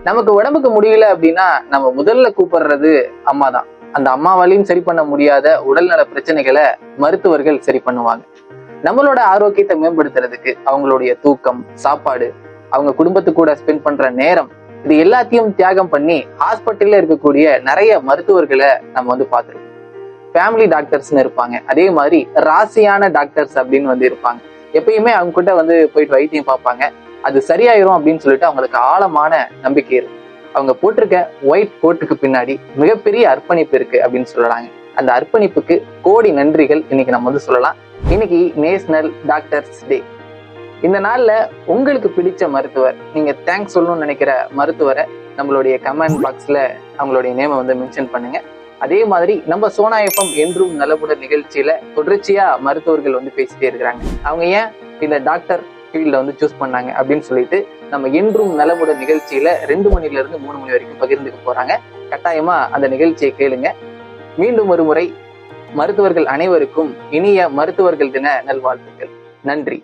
நமக்கு உடம்புக்கு முடியல அப்படின்னா நம்ம முதல்ல கூப்பிடுறது அம்மா தான். அந்த அம்மாவாலையும் சரி பண்ண முடியாத உடல்நல பிரச்சனைகளை மருத்துவர்கள் சரி பண்ணுவாங்க. நம்மளோட ஆரோக்கியத்தை மேம்படுத்துறதுக்கு அவங்களுடைய தூக்கம், சாப்பாடு, அவங்க குடும்பத்து கூட ஸ்பெண்ட் பண்ற நேரம், இது எல்லாத்தையும் தியாகம் பண்ணி ஹாஸ்பிட்டல்ல இருக்கக்கூடிய நிறைய மருத்துவர்களை நம்ம பார்த்துருக்கோம். ஃபேமிலி டாக்டர்ஸ்னு இருப்பாங்க, அதே மாதிரி ராசியான டாக்டர்ஸ் அப்படின்னு இருப்பாங்க. எப்பயுமே அவங்க கிட்ட போயிட்டு வைத்தியம் பார்ப்பாங்க, அது சரியாயிரும் அப்படின்னு சொல்லிட்டு அவங்களுக்கு ஆழமான நம்பிக்கை இருக்கு. அவங்க போட்டிருக்க ஒயிட் கோட்டுக்கு பின்னாடி மிகப்பெரிய அர்ப்பணிப்பு இருக்கு அப்படின்னு சொல்லலாங்க. அந்த அர்ப்பணிப்புக்கு கோடி நன்றிகள் இன்னைக்கு நம்ம சொல்லலாம். இன்னைக்கு நேஷனல் டாக்டர்ஸ் டே. இந்த நாள்ல உங்களுக்கு பிடிச்ச மருத்துவர், நீங்க தேங்க்ஸ் சொல்லணும்னு நினைக்கிற மருத்துவரை நம்மளுடைய கமெண்ட் பாக்ஸ்ல அவங்களுடைய நேமை மென்ஷன் பண்ணுங்க. அதே மாதிரி நம்ம சோனா எஃப்எம் என்றும் நலமுடன் நிகழ்ச்சியில தொடர்ச்சியா மருத்துவர்கள் பேசிட்டே இருக்கிறாங்க. அவங்க ஏன் இந்த டாக்டர் ஃபீல்ட சூஸ் பண்ணாங்க அப்படின்னு சொல்லிட்டு நம்ம என்றும் நலமுடன் நிகழ்ச்சியில 2 மணில இருந்து 3 மணி வரைக்கும் பகிர்ந்துக்க போறாங்க. கட்டாயமா அந்த நிகழ்ச்சியை கேளுங்க. மீண்டும் ஒரு முறை மருத்துவர்கள் அனைவருக்கும் இனிய மருத்துவர்கள் தின நல்வாழ்த்துக்கள். நன்றி.